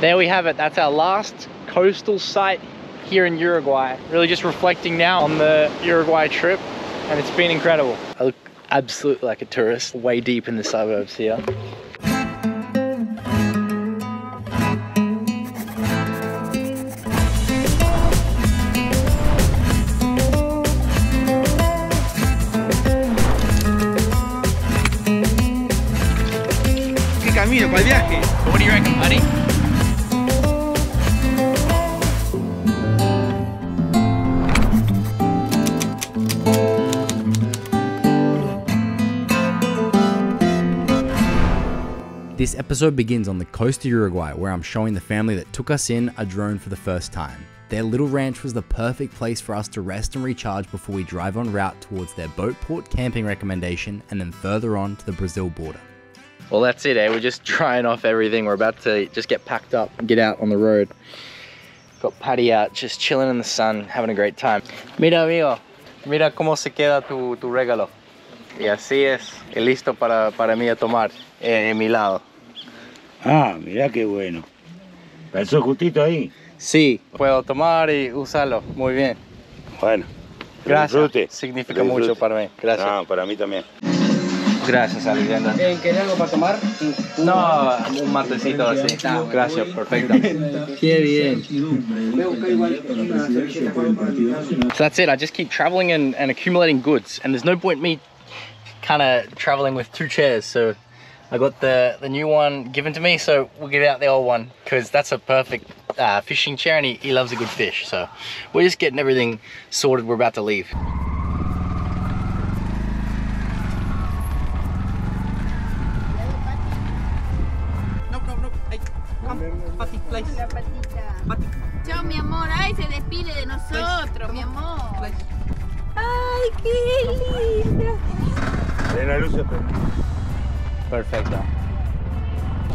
There we have it. That's our last coastal site here in Uruguay. Really just reflecting now on the Uruguay trip, and it's been incredible. I look absolutely like a tourist, way deep in the suburbs here. ¿Qué camino para el viaje? What do you reckon, buddy? This episode begins on the coast of Uruguay, where I'm showing the family that took us in a drone for the first time. Their little ranch was the perfect place for us to rest and recharge before we drive en route towards their boat port camping recommendation and then further on to the Brazil border. Well, that's it, eh? We're just drying off everything. We're about to just get packed up and get out on the road. Got Patty out, just chilling in the sun, having a great time. Mira, amigo. Mira cómo se queda tu regalo. Y así es, y listo para mí a tomar en mi lado. Ah, mirá qué bueno. ¿Calzó justito ahí? Sí, puedo tomar y usarlo. Muy bien. Bueno. Gracias. Disfrute. Significa mucho para mí. Gracias. No, para mí también. Gracias, Alexander. ¿Querés algo para tomar? No, un matecito así. Gracias, perfecto. Qué bien. So that's it. I just keep traveling and accumulating goods, and there's no point me kind of traveling with two chairs. So I got the new one given to me, so we'll get out the old one because that's a perfect fishing chair, and he loves a good fish. So we're just getting everything sorted. We're about to leave. Chao, mi amor. Ay, se despide de nosotros, mi amor. Ay, qué linda. De la luz se prende. Perfecto.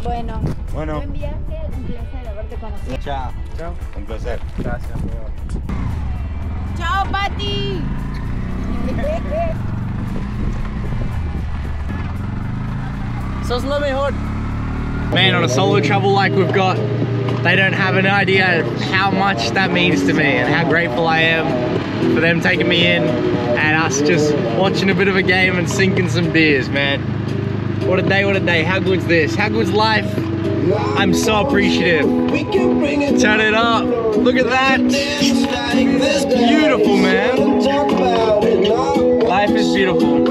Bueno, Bueno, buen viaje. Un placer haberte conocido. Chao. chao. Un placer. Gracias, amigo. Chao, Pati. Sos lo mejor. Man, on a solo travel like we've got, they don't have an idea how much that means to me and how grateful I am for them taking me in and us just watching a bit of a game and sinking some beers, man. What a day, what a day. How good's this? How good's life? I'm so appreciative. Turn it up. Look at that. Beautiful, man. Life is beautiful.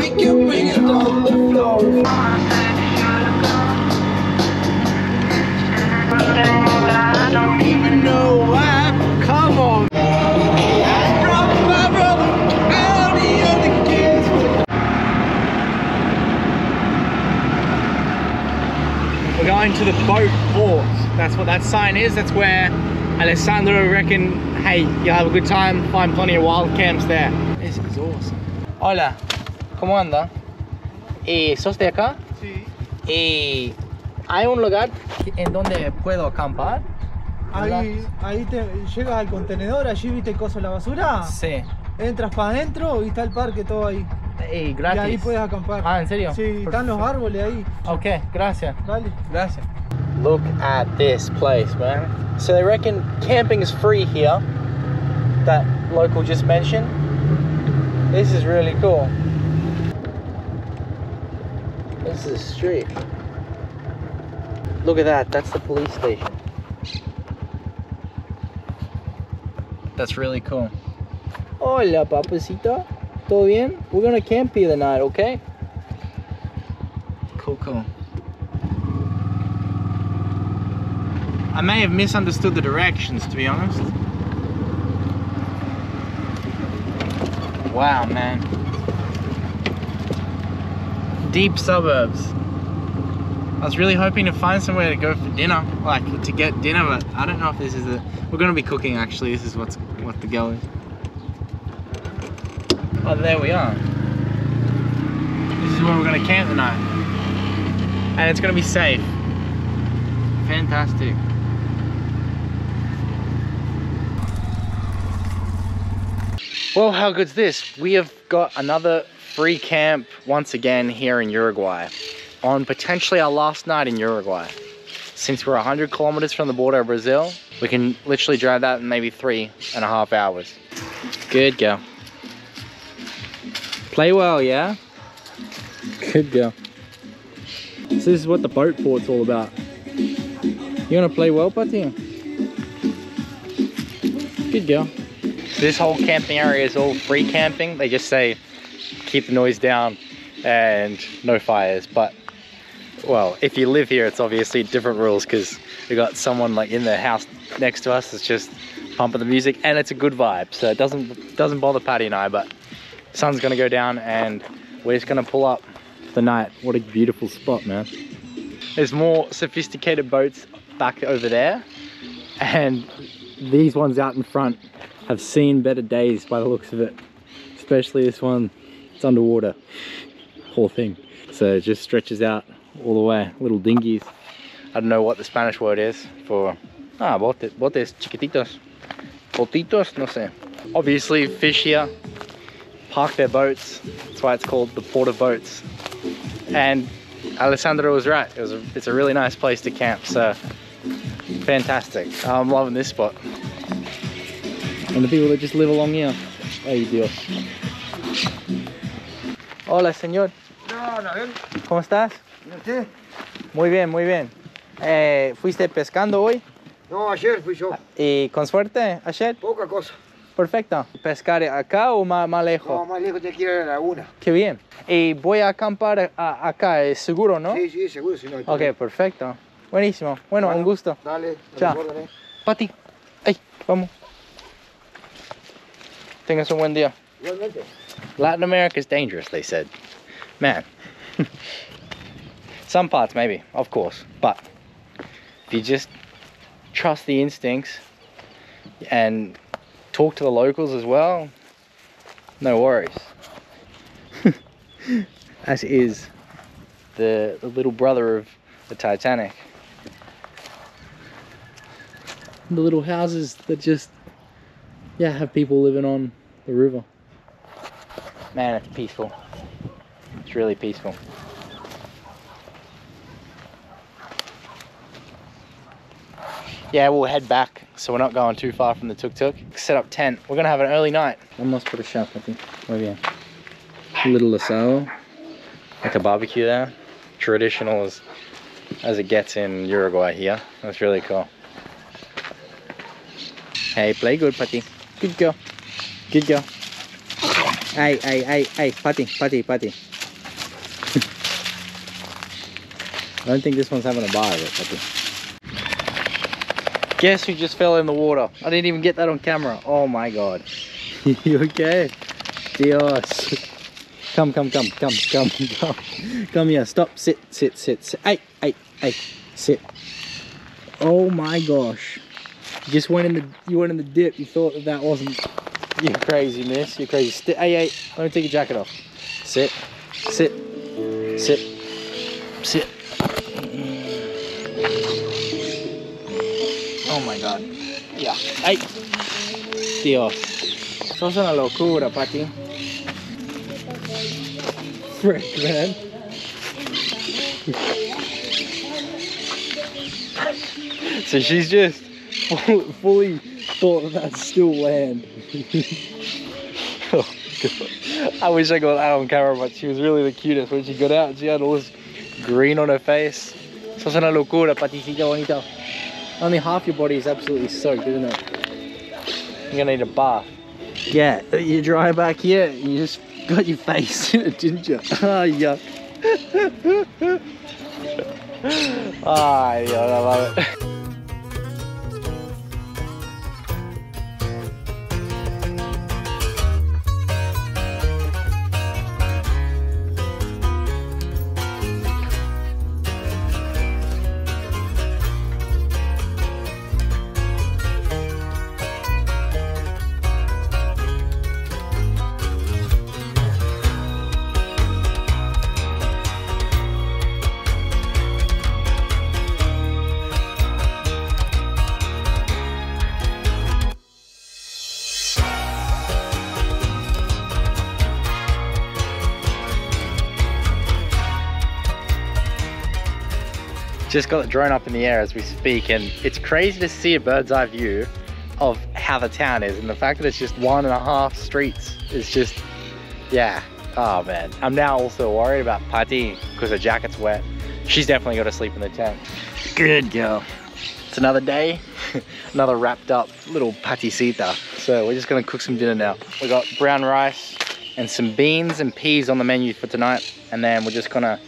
I don't even know why. Come on. I brought my brother, all the other kids. We're going to the boat port. That's what that sign is. That's where Alessandro reckon, hey, you'll have a good time, find plenty of wild camps there. This is awesome. Hola, ¿cómo anda? ¿Sos de acá? Sí. ¿Hay un lugar en donde puedo acampar? Ahí llegas al contenedor, allí viste el coso de la basura. Sí. Entras para adentro y está el parque todo ahí. Gratis. Y ahí puedes acampar. Ah, ¿en serio? Sí, están los árboles ahí. Ok, gracias. Dale. Gracias. Look at this place, man. So they reckon camping is free here. That local just mentioned. This is really cool. This is a street. Look at that, that's the police station. That's really cool. Hola, papacito. ¿Todo bien? We're gonna camp here tonight, okay? Cool, cool. I may have misunderstood the directions, to be honest. Wow, man. Deep suburbs. I was really hoping to find somewhere to go for dinner, like to get dinner, but I don't know if this is the... We're gonna be cooking actually, this is what the go is. Oh, there we are. This is where we're gonna camp tonight. And it's gonna be safe. Fantastic. Well, how good's this? We have got another free camp once again here in Uruguay on potentially our last night in Uruguay. since we're 100 kilometers from the border of Brazil, we can literally drive that in maybe 3.5 hours. Good girl. Play well, yeah? Good girl. So this is what the boat port's all about. You wanna play well, Patty? Good girl. This whole camping area is all free camping. They just say, keep the noise down and no fires. But, well, if you live here, it's obviously different rules because we got someone like in the house next to us that's just pumping the music, and it's a good vibe. So it doesn't bother Patty and I, but the sun's gonna go down and we're just gonna pull up for the night. What a beautiful spot, man. There's more sophisticated boats back over there, and these ones out in front have seen better days by the looks of it. Especially this one, it's underwater, whole thing. So it just stretches out all the way, little dinghies. I don't know what the Spanish word is for, botes chiquititos. Botitos, no sé. Obviously fish here, park their boats. That's why it's called the port of boats. And Alessandro was right, it's a really nice place to camp, so fantastic. I'm loving this spot. And the people that just live along here. Ay Dios. Hola señor. ¿Cómo estás? Muy bien, muy bien. ¿Fuiste pescando hoy? No, ayer fui yo. ¿Y con suerte ayer? Poca cosa. Perfecto. ¿Pescar acá o más lejos? No, más lejos te quiero ir a la laguna. Qué bien. Y voy a acampar acá, ¿es seguro, no? Sí, sí, seguro, si no. Ok, perfecto. Buenísimo. Bueno, un gusto. Dale, Chao. órdenes. Pati. Ay, vamos. Tengas un buen día. Igualmente. Latin America is dangerous, they said. Man. Some parts, maybe, of course. But if you just trust the instincts and talk to the locals as well, no worries. As is the little brother of the Titanic. The little houses that just, yeah, have people living on the river. Man, it's peaceful. It's really peaceful. Yeah, we'll head back, so we're not going too far from the tuk-tuk. Set up tent. We're gonna have an early night. Vamos por el shop, I think. Muy bien. A little asado, like a barbecue there. Traditional as it gets in Uruguay here. That's really cool. Hey, play good, Patty. Good girl. Good girl. Hey, Patty. I don't think this one's having a bar of it, Patty. Guess who just fell in the water? I didn't even get that on camera. Oh my god. You okay? Dios. Come. Come here. Stop. Sit. Hey. Sit. Oh my gosh. You went in the dip. You thought that wasn't. You're crazy, miss. You're crazy. Hey. Let me take your jacket off. Sit. Oh my god. Yeah. Ay. Dios. Sos una locura, Patty. Frick, man. So she's just fully thought that's still land. Oh god. I wish I got that on camera, but she was really the cutest. When she got out, she had all this green on her face. Sos una locura, Paticita bonita. Only half your body is absolutely soaked, isn't it? You're gonna need a bath. Yeah, you dry back here, you just got your face in it, didn't you? Oh, yuck. Ah, yeah, I love it. Just got the drone up in the air as we speak, and it's crazy to see a bird's eye view of how the town is, and the fact that it's just 1.5 streets is just, yeah. Oh man, I'm now also worried about Patty because her jacket's wet. She's definitely got to sleep in the tent. Good girl. It's another day, another wrapped up little patisita. So we're just gonna cook some dinner now. We got brown rice and some beans and peas on the menu for tonight, and then we're just gonna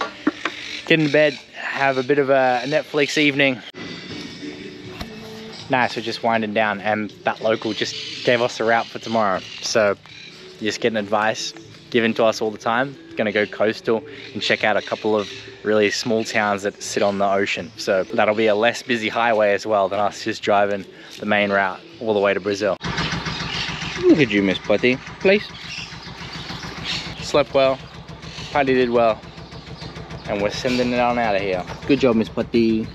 get in bed, have a bit of a Netflix evening. Nice, we're just winding down, and that local just gave us a route for tomorrow. So just getting advice given to us all the time. Gonna go coastal and check out a couple of really small towns that sit on the ocean. So that'll be a less busy highway as well than us just driving the main route all the way to Brazil. Look at you, Miss Putty, please. Slept well, Putty did well, and we're sending it on out of here. Good job, Miss Putty.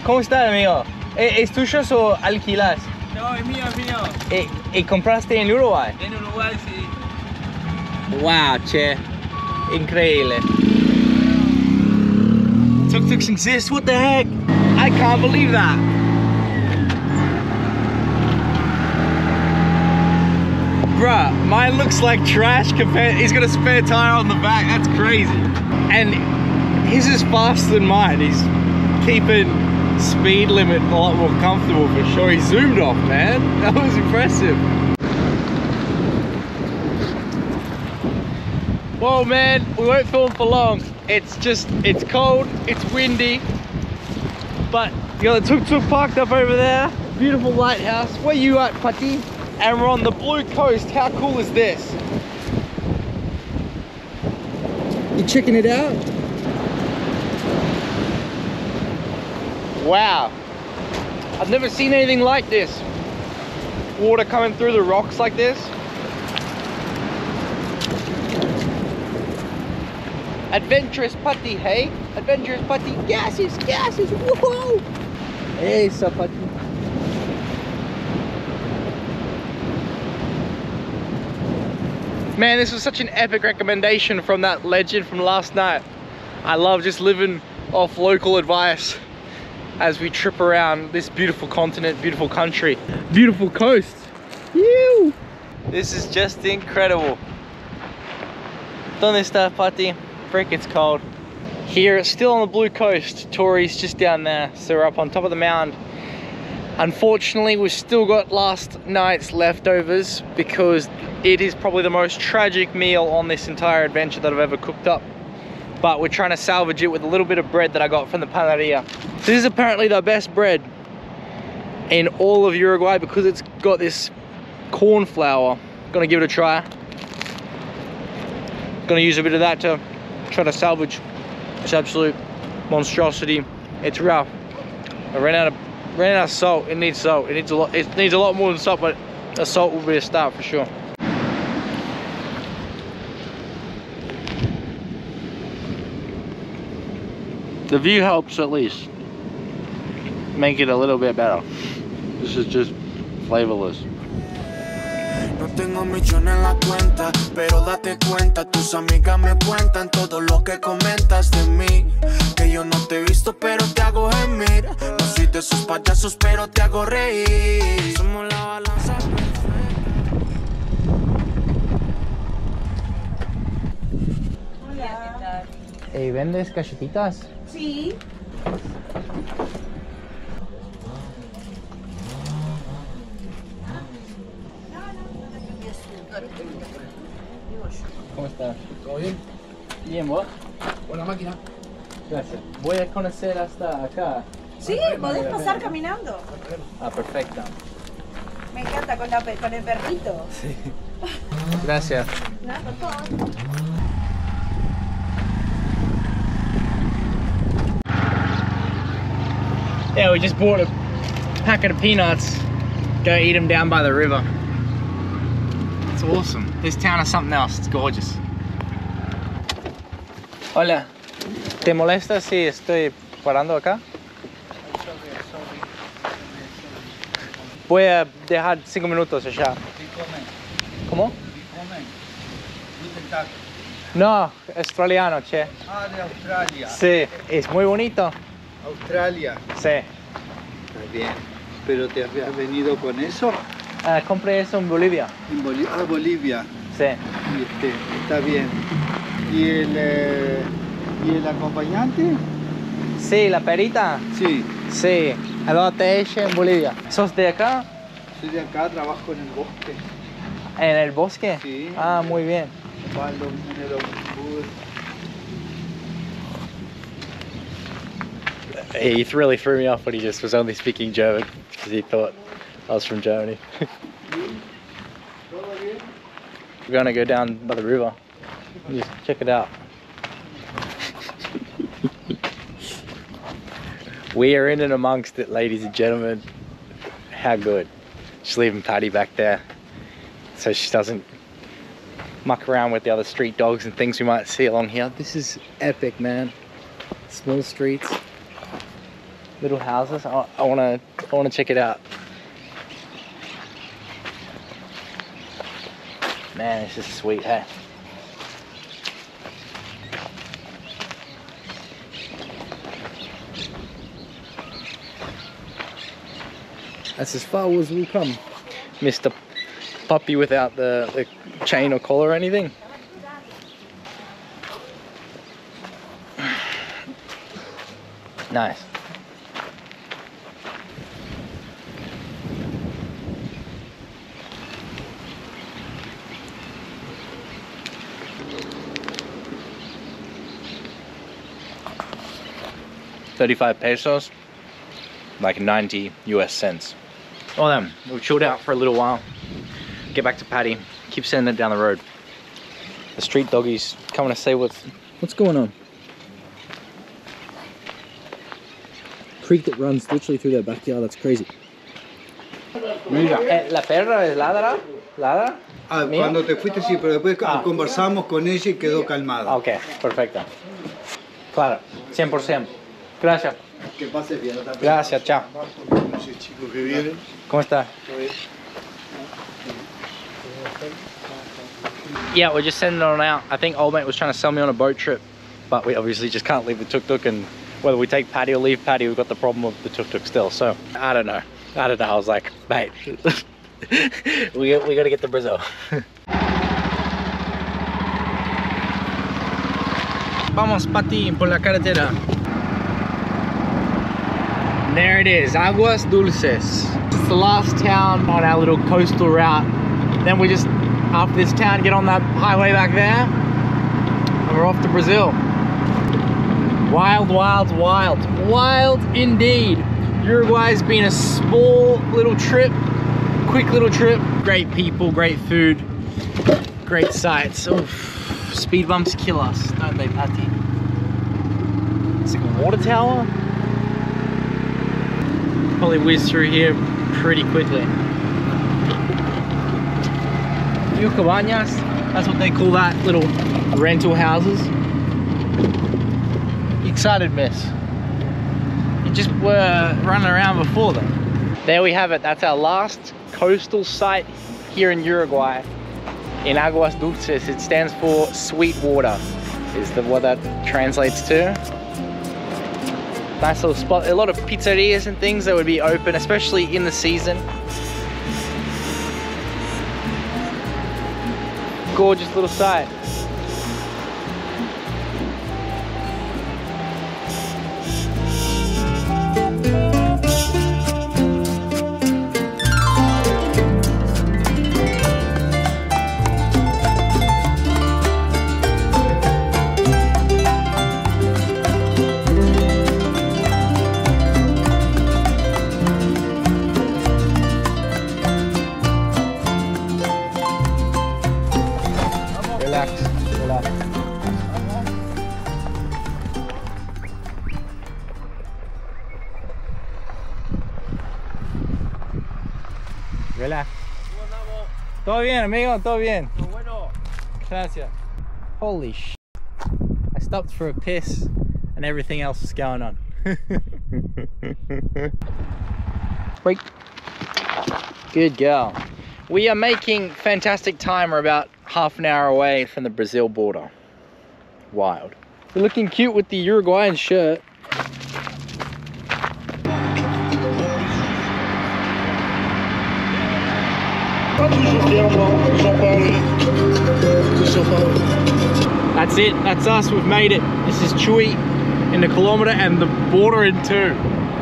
¿Cómo estás, amigo? ¿Es tuyo o alquilas? No, es mío, es mío. ¿Y compraste en Uruguay? En Uruguay, sí. Wow, che. Increíble. Tuk-tuks exist? What the heck? I can't believe that. Bruh, mine looks like trash compared. He's got a spare tire on the back. That's crazy. And his is faster than mine. He's keeping speed limit a lot more comfortable for sure. He zoomed off, man. That was impressive. Whoa, man, we won't film for long. It's cold, it's windy, but you got the tuk-tuk parked up over there. Beautiful lighthouse. Where you at, Putty? And we're on the blue coast. How cool is this? You checking it out? Wow, I've never seen anything like this. Water coming through the rocks like this. Adventurous Putty, hey? Adventurous Putty, gases, whoa! Hey, sup, Putty. Man, this was such an epic recommendation from that legend from last night. I love just living off local advice as we trip around this beautiful continent, beautiful country, beautiful coast. Ew. This is just incredible. ¿Dónde está, Putty? Frick, it's cold. Here, still on the blue coast. Tori's just down there, so we're up on top of the mound. Unfortunately, we've still got last night's leftovers because it is probably the most tragic meal on this entire adventure that I've ever cooked up. But we're trying to salvage it with a little bit of bread that I got from the panaderia. This is apparently the best bread in all of Uruguay because it's got this corn flour. Gonna give it a try. Gonna use a bit of that to try to salvage this absolute monstrosity. It's rough. I ran out of salt. It needs salt. It needs a lot more than salt, but the salt will be a start for sure. The view helps at least make it a little bit better. This is just flavorless. No tengo millones en la cuenta, pero date cuenta, tus amigas me cuentan todo lo que comentas de mí. Que yo no te he visto, pero te hago gemir. No soy de esos payasos, pero te hago reír. Somos la balanza perfecta. Hola. ¿Vendes cachetitas? Sí. ¿Cómo estás? ¿Todo bien? Bien, ¿vos? Buena máquina. Gracias. Voy a conocer hasta acá. Sí, podés pasar caminando. Ah, perfecto. Me encanta con el perrito. Sí. Gracias. Nada, por favor. Yeah, we just bought a packet of peanuts. Go eat them down by the river. It's awesome. This town is something else. It's gorgeous. Hola. ¿Te molesta si estoy parando acá? Voy a dejar 5 minutos allá. ¿Cómo? No, australiano, che. Ah, de Australia. Sí, es muy bonito. Australia. Sí. Está bien. ¿Pero te habías venido con eso? Compré eso en Bolivia. En Bolivia. Sí. Está bien. ¿Y el acompañante? Sí, la perita. Sí. Sí, el hotel en Bolivia. ¿Sos de acá? Soy de acá, trabajo en el bosque. ¿En el bosque? Sí. Ah, muy bien. En el ómnibus. He really threw me off when he just was only speaking German because he thought I was from Germany. We're gonna go down by the river and just check it out. We are in and amongst it, ladies and gentlemen. How good. Just leaving Patty back there so she doesn't muck around with the other street dogs and things we might see along here. This is epic, man. Small streets, little houses. I wanna check it out. Man, it's just sweet, hey? That's as far as we'll come. Mr. Puppy without the chain or collar or anything. Nice. $35 pesos, like 90 US cents. Well then, we've chilled out for a little while. Get back to Patty, keep sending it down the road. The street doggies coming to say what's going on. Creek that runs literally through their backyard, that's crazy. Mira. ¿La perra es ladra? ¿Ladra? Ah, cuando te fuiste sí, pero después conversamos con ella y quedó calmada. Ok, perfecto. Claro, 100%. Gracias. Que pases bien. Gracias, chao. Ese chico que viene. ¿Cómo está? Yeah, we're just sending it on out. I think old mate was trying to sell me on a boat trip, but we obviously just can't leave the tuk-tuk, and whether we take Patty or leave Patty, we've got the problem of the tuk-tuk still. So I don't know. I was like, mate, we gotta get to Brazil. Vamos, Patty, por la carretera. There it is, Aguas Dulces. It's the last town on our little coastal route. Then we just, after this town, get on that highway back there, and we're off to Brazil. Wild, wild, wild. Wild indeed. Uruguay's been a small little trip, quick little trip. Great people, great food, great sights. Oof. Speed bumps kill us, don't they, Patty? It's like a water tower. Probably whiz through here pretty quickly. Few cabañas, that's what they call that, little rental houses. You excited, miss? You just were running around before them. There we have it, that's our last coastal site here in Uruguay, in Aguas Dulces. It stands for sweet water, is what that translates to. Nice little spot, a lot of pizzerias and things that would be open, especially in the season. Gorgeous little site. Relax. Todo bien, amigo, todo bien. Bueno. Gracias. Holy sh! I stopped for a piss and everything else was going on. Break. Good girl. We are making fantastic time. We're about half an hour away from the Brazil border. Wild. You're looking cute with the Uruguayan shirt. That's it, that's us, we've made it. This is Chuy in the kilometer and the border in 2.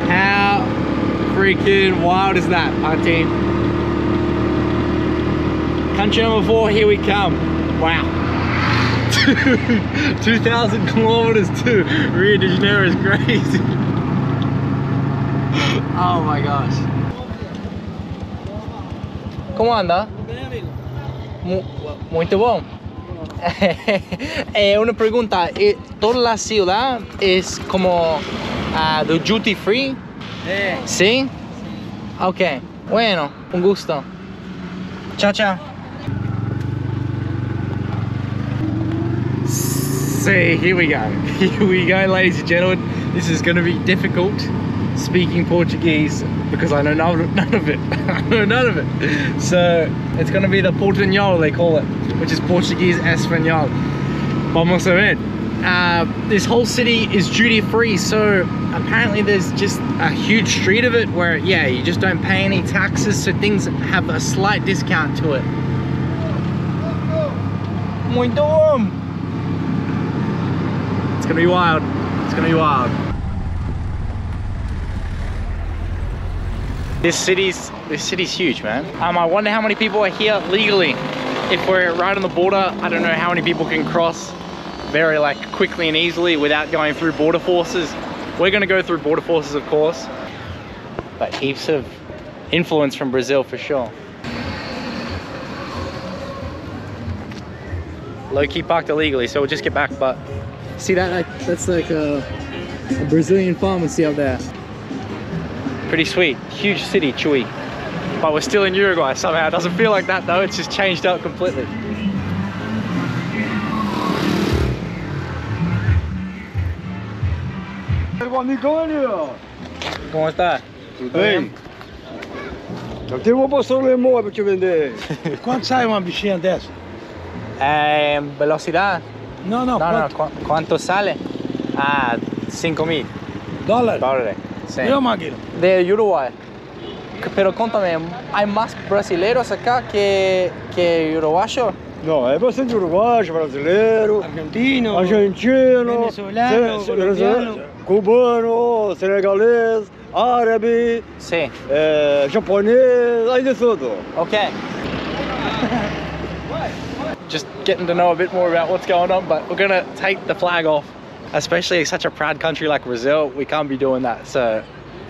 How freaking wild is that, our team? Country number 4, here we come. Wow. 2,000 kilometers to Rio de Janeiro is crazy. Oh my gosh. Como anda? Muito bom. Una pregunta, ¿toda la ciudad es como de duty free? ¿Sí? Ok, bueno, un gusto. Chao, chao. See, here we go. Here we go, ladies and gentlemen. This is going to be difficult speaking Portuguese because I know none of it. I know none of it. So it's going to be the Portuñol, they call it, which is Portuguese Espanol. Vamos a ver. This whole city is duty free, so apparently there's just a huge street of it where, yeah, you just don't pay any taxes, so things have a slight discount to it. Muito bom. It's gonna be wild. It's gonna be wild. This city's huge, man. I wonder how many people are here legally. If we're right on the border, I don't know how many people can cross very like quickly and easily without going through border forces. We're gonna go through border forces, of course, but heaps of influence from Brazil for sure. Low-key parked illegally, so we'll just get back, but see that? That's like a Brazilian pharmacy up there. Pretty sweet. Huge city, Chuy. But we're still in Uruguay somehow. It doesn't feel like that though, it's just changed out completely. Como está? Tudo bem? Eu tenho uma porção de limão para te vender. Quanto sai uma bichinha dessa? Velocidad. No, No, ¿cuánto sale? 5.000 dólares. Sí. Yo máquina. De Uruguay. Pero contame, ¿hay más brasileños acá que uruguayos? Não, é bastante uruguaio, brasileiro, Argentino, argentino, venezolano, colombiano, cubano, senegalês, árabe, Sí. Japonês, aí de tudo. Okay. Just getting to know a bit more about what's going on, but we're gonna take the flag off. Especially such a proud country like Brazil, we can't be doing that. So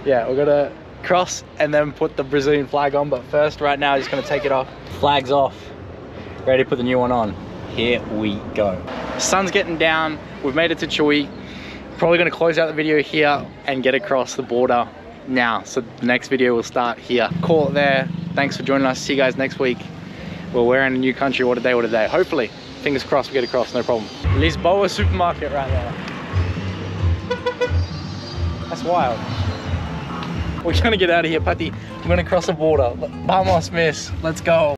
yeah, we're gonna cross and then put the Brazilian flag on, but first right now just gonna take it off. Flag's off, ready to put the new one on. Here we go. Sun's getting down, we've made it to Chuy. Probably gonna close out the video here and get across the border now. So the next video will start here. Call it there. Thanks for joining us. See you guys next week. We're in a new country. What a day. Hopefully, fingers crossed we get across, no problem. Lisboa supermarket right there. That's wild. We're gonna get out of here, Patty. We're gonna cross the border. Vamos, miss. Let's go.